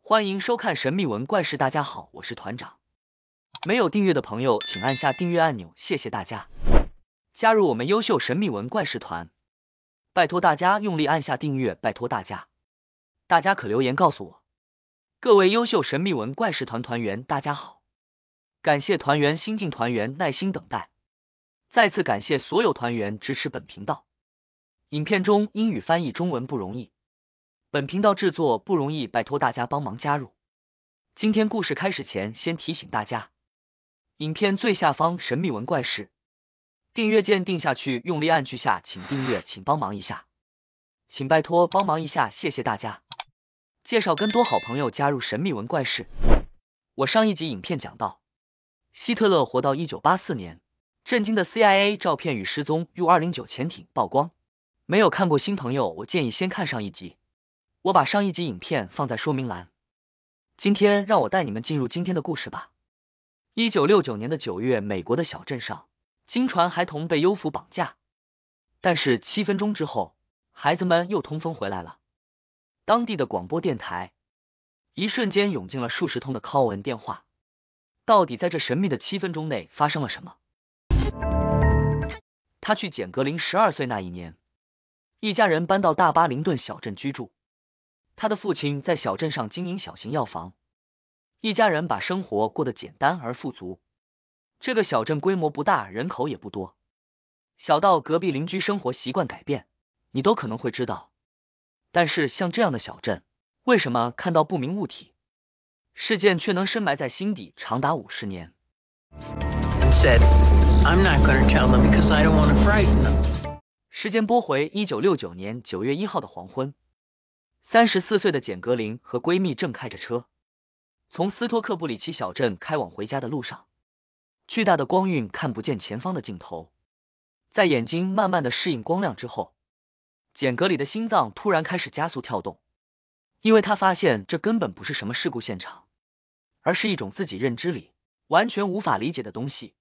欢迎收看神秘文怪事，大家好，我是团长。没有订阅的朋友，请按下订阅按钮，谢谢大家。加入我们优秀神秘文怪事团，拜托大家用力按下订阅，拜托大家。大家可留言告诉我。各位优秀神秘文怪事团团员，大家好，感谢团员新进团员耐心等待，再次感谢所有团员支持本频道。影片中英语翻译中文不容易，本频道制作不容易，拜托大家帮忙加入。今天故事开始前，先提醒大家，影片最下方神秘文怪事订阅键定下去，用力按去下，请订阅，请帮忙一下，请拜托帮忙一下，谢谢大家。介绍更多好朋友加入神秘文怪事。我上一集影片讲到，希特勒活到1984年，震惊的 CIA 照片与失踪 U-209 潜艇曝光。没有看过新朋友，我建议先看上一集，我把上一集影片放在说明栏。今天让我带你们进入今天的故事吧。1969年的9月，美国的小镇上，经传孩童被幽浮绑架，但是7分钟之后，孩子们又通风回来了。当地的广播电台一瞬间涌进了数十通的 call-in 电话，到底在这神秘的7分钟内发生了什么？他去简格林12岁那一年，一家人搬到大巴林顿小镇居住。他的父亲在小镇上经营小型药房，一家人把生活过得简单而富足。这个小镇规模不大，人口也不多，小到隔壁邻居生活习惯改变，你都可能会知道。但是像这样的小镇，为什么看到不明物体，事件却能深埋在心底长达50年时间拨回1969年9月1号的黄昏，34岁的简格林和闺蜜正开着车，从斯托克布里奇小镇开往回家的路上。巨大的光晕看不见前方的尽头，在眼睛慢慢的适应光亮之后，简格里的心脏突然开始加速跳动，因为他发现这根本不是什么事故现场，而是一种自己认知里完全无法理解的东西。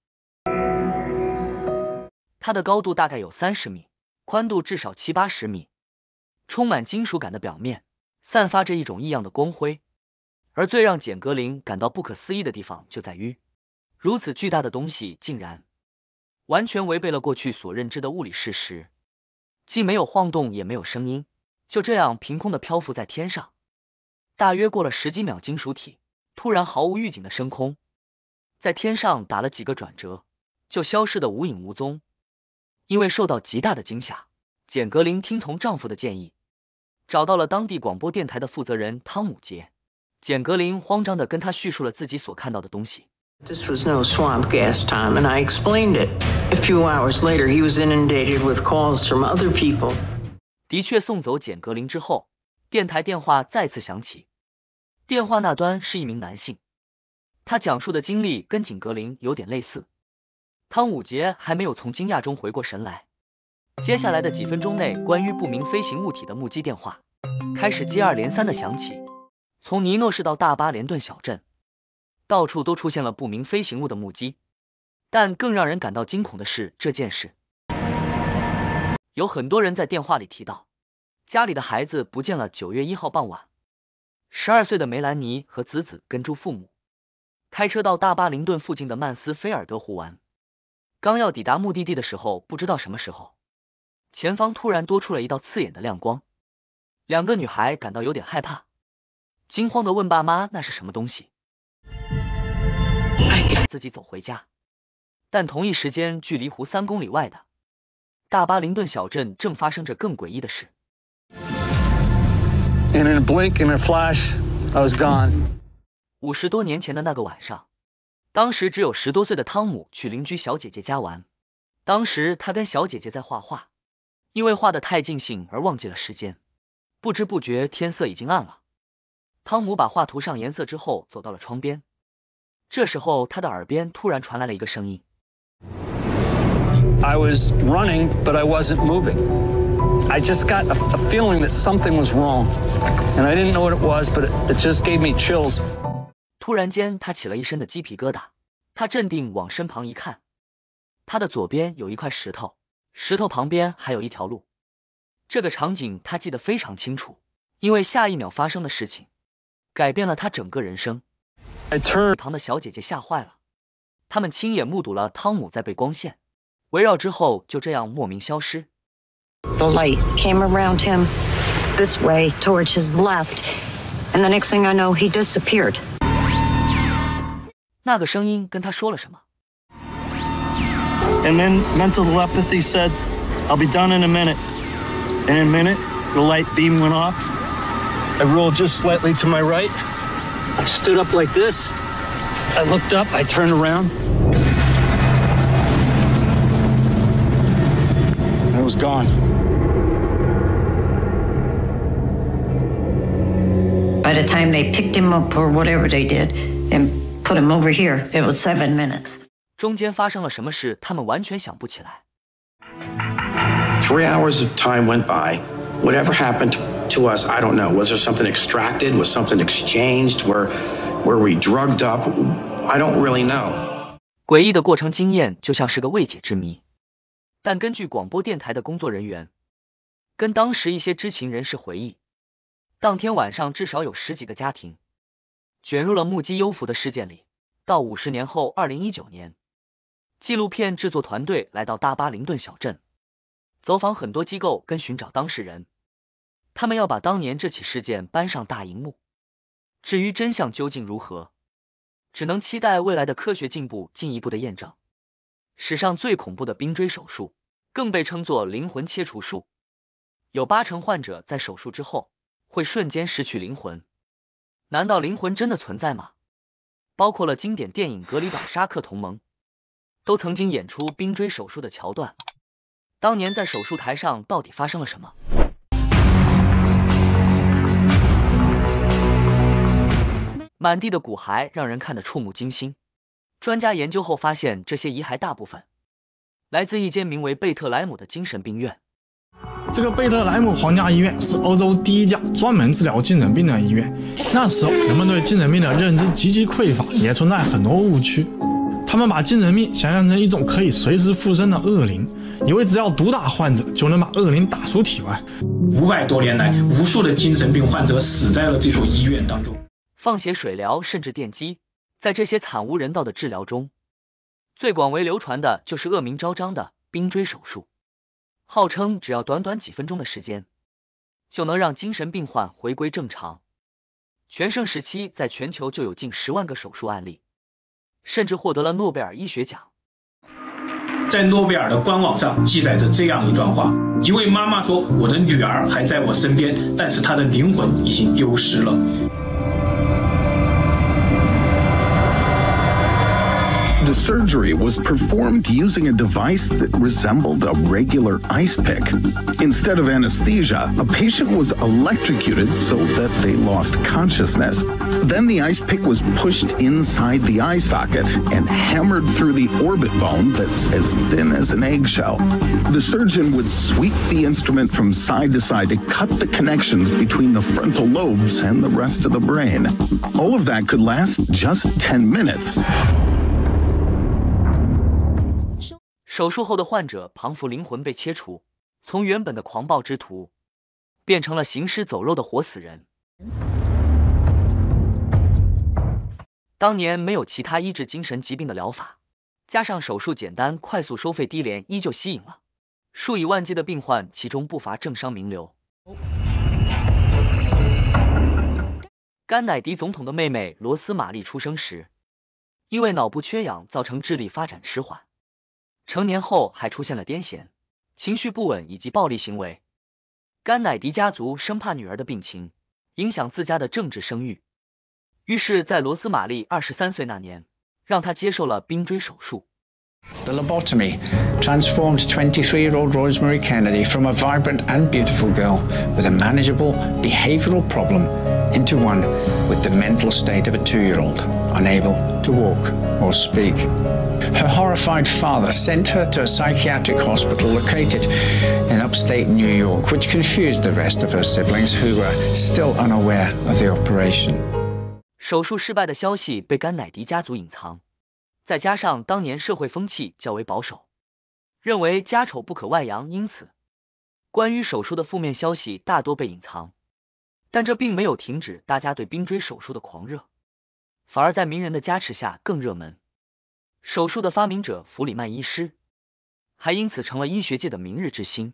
它的高度大概有30米，宽度至少70-80米，充满金属感的表面散发着一种异样的光辉。而最让简格林感到不可思议的地方就在于，如此巨大的东西竟然完全违背了过去所认知的物理事实，既没有晃动也没有声音，就这样凭空的漂浮在天上。大约过了10几秒，金属体突然毫无预警的升空，在天上打了几个转折，就消失得无影无踪。因为受到极大的惊吓，简格林听从丈夫的建议，找到了当地广播电台的负责人汤姆杰。简格林慌张地跟他叙述了自己所看到的东西。This was no swamp gas time, and I explained it. A few hours later, he was inundated with calls from other people. 的确，送走简格林之后，电台电话再次响起。电话那端是一名男性，他讲述的经历跟简格林有点类似。汤姆杰还没有从惊讶中回过神来，接下来的几分钟内，关于不明飞行物体的目击电话开始接二连三的响起。从尼诺市到大巴连顿小镇，到处都出现了不明飞行物的目击。但更让人感到惊恐的是，这件事有很多人在电话里提到，家里的孩子不见了。9月1号傍晚，12岁的梅兰妮和子子跟住父母，开车到大巴林顿附近的曼斯菲尔德湖玩。刚要抵达目的地的时候，不知道什么时候，前方突然多出了一道刺眼的亮光。2个女孩感到有点害怕，惊慌地问爸妈那是什么东西，自己走回家。但同一时间，距离湖3公里外的大巴林顿小镇正发生着更诡异的事。In a blink, in a flash, I was gone. 50多年前的那个晚上，当时只有10多岁的汤姆去邻居小姐姐家玩。当时他跟小姐姐在画画，因为画得太尽兴而忘记了时间，不知不觉天色已经暗了。汤姆把画涂上颜色之后，走到了窗边。这时候他的耳边突然传来了一个声音。I was running, but I wasn't moving. I just got a feeling that something was wrong, and I didn't know what it was, but it just gave me chills. 突然间，他起了一身的鸡皮疙瘩。他镇定往身旁一看，他的左边有一块石头，石头旁边还有一条路。这个场景他记得非常清楚，因为下一秒发生的事情改变了他整个人生。一旁的小姐姐吓坏了，他们亲眼目睹了汤姆在被光线围绕之后就这样莫名消失。The light came around him this way towards his left, and the next thing I know, he disappeared. 那个声音跟他说了什么？ And then mental telepathy said, I'll be done in a minute. In a minute, the light beam went off. I rolled just slightly to my right. I stood up like this. I looked up, I turned around. I was gone. By the time they picked him up or whatever they did and put him over here, it was 7 minutes. 中间发生了什么事，他们完全想不起来。 3 hours of time went by. Whatever happened to us, I don't know. Was there something extracted? Was something exchanged? Were we drugged up? I don't really know. 诡异的过程经验就像是个未解之谜。但根据广播电台的工作人员跟当时一些知情人士回忆，当天晚上至少有10几个家庭卷入了目击幽浮的事件里。到50年后2019年，纪录片制作团队来到大巴林顿小镇，走访很多机构跟寻找当事人，他们要把当年这起事件搬上大荧幕。至于真相究竟如何，只能期待未来的科学进步进一步的验证。史上最恐怖的冰锥手术更被称作灵魂切除术，有80%患者在手术之后会瞬间失去灵魂。难道灵魂真的存在吗？包括了经典电影《格里岛沙克同盟》都曾经演出冰锥手术的桥段。当年在手术台上到底发生了什么？满地的骨骸让人看得触目惊心。专家研究后发现，这些遗骸大部分来自一间名为贝特莱姆的精神病院。这个贝特莱姆皇家医院是欧洲第一家专门治疗精神病的医院。那时候人们对精神病的认知极其匮乏，也存在很多误区。他们把精神病想象成一种可以随时附身的恶灵，以为只要毒打患者就能把恶灵打出体外。500多年来，无数的精神病患者死在了这所医院当中。放血水疗甚至电击，在这些惨无人道的治疗中，最广为流传的就是恶名昭彰的冰锥手术，号称只要短短几分钟的时间，就能让精神病患回归正常。全盛时期在全球就有近10万个手术案例，甚至获得了诺贝尔医学奖。在诺贝尔的官网上记载着这样一段话，一位妈妈说，我的女儿还在我身边，但是她的灵魂已经丢失了。The surgery was performed using a device that resembled a regular ice pick. Instead of anesthesia, a patient was electrocuted so that they lost consciousness. Then the ice pick was pushed inside the eye socket and hammered through the orbit bone that's as thin as an eggshell. The surgeon would sweep the instrument from side to side to cut the connections between the frontal lobes and the rest of the brain. All of that could last just 10 minutes. 手术后的患者仿佛灵魂被切除，从原本的狂暴之徒变成了行尸走肉的活死人。当年没有其他医治精神疾病的疗法，加上手术简单、快速、收费低廉，依旧吸引了数以万计的病患，其中不乏政商名流。甘乃迪总统的妹妹罗斯玛丽出生时，因为脑部缺氧造成智力发展迟缓。成年后还出现了癫痫、情绪不稳以及暴力行为。甘乃迪家族生怕女儿的病情影响自家的政治声誉，于是在罗斯玛丽23岁那年，让她接受了冰锥手术。The lobotomy transformed 23-year-old Rosemary Kennedy from a vibrant and beautiful girl with a manageable behavioral problem into one with the mental state of a 2-year-old, unable to walk or speak. Her horrified father sent her to a psychiatric hospital located in upstate New York, which confused the rest of her siblings who were still unaware of the operation. 手术失败的消息被甘乃迪家族隐藏，再加上当年社会风气较为保守，认为家丑不可外扬，因此关于手术的负面消息大多被隐藏。但这并没有停止大家对冰锥手术的狂热，反而在名人的加持下更热门。手术的发明者弗里曼医师还因此成了医学界的明日之星。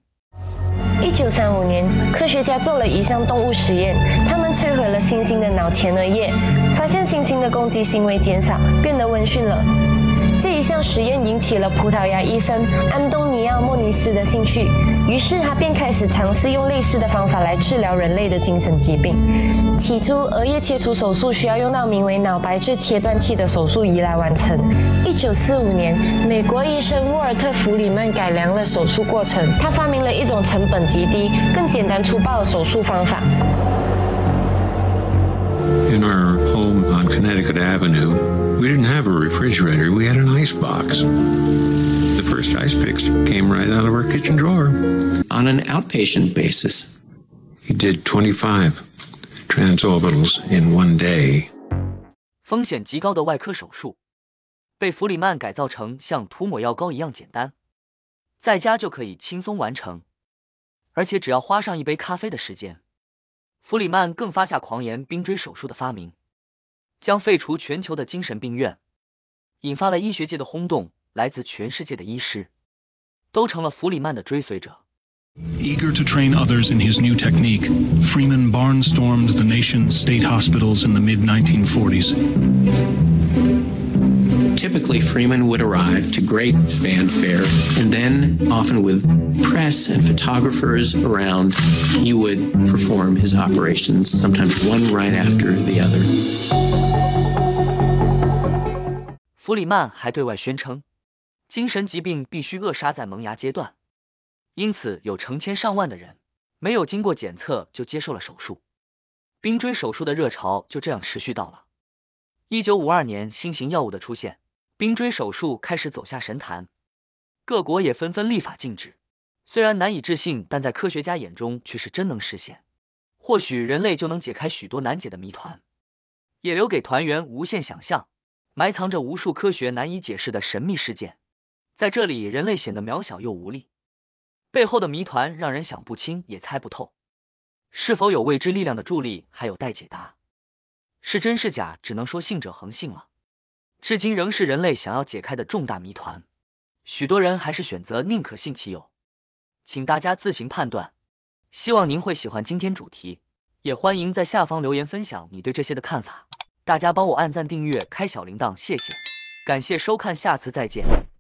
1935年，科学家做了一项动物实验，他们摧毁了猩猩的脑前额叶，发现猩猩的攻击行为减少，变得温驯了。这一项实验引起了葡萄牙医生安东尼奥·莫尼斯的兴趣，于是他便开始尝试用类似的方法来治疗人类的精神疾病。起初，额叶切除手术需要用到名为脑白质切断器的手术仪来完成。1945年，美国医生沃尔特·弗里曼改良了手术过程，他发明了一种成本极低、更简单粗暴的手术方法。In our home on Connecticut Avenue, we didn't have a refrigerator, we had an ice box. The first ice picks came right out of our kitchen drawer. On an outpatient basis. He did 25 transorbitals in one day. 风险极高的外科手术被弗里曼改造成像涂抹药膏一样简单，在家就可以轻松完成，而且只要花上一杯咖啡的时间。弗里曼更发下狂言冰锥手术的发明将废除全球的精神病院，引发了医学界的轰动，来自全世界的医师都成了弗里曼的追随者。Eager to train others in his new technique, Freeman barnstormed the nation's state hospitals in the mid-1940s. Typically, Freeman would arrive to great fanfare, and then, often with press and photographers around, he would perform his operations, sometimes one right after the other. 弗里曼还对外宣称，精神疾病必须扼杀在萌芽阶段，因此有成千上万的人没有经过检测就接受了手术。冰锥手术的热潮就这样持续到了1952年，新型药物的出现，冰锥手术开始走下神坛，各国也纷纷立法禁止。虽然难以置信，但在科学家眼中却是真能实现。或许人类就能解开许多难解的谜团，也留给团员无限想象，埋藏着无数科学难以解释的神秘事件。在这里，人类显得渺小又无力，背后的谜团让人想不清也猜不透。是否有未知力量的助力，还有待解答。是真是假，只能说信者恒信了。至今仍是人类想要解开的重大谜团，许多人还是选择宁可信其有，请大家自行判断。希望您会喜欢今天主题，也欢迎在下方留言分享你对这些的看法。大家帮我按赞、订阅、开小铃铛，谢谢。感谢收看，下次再见。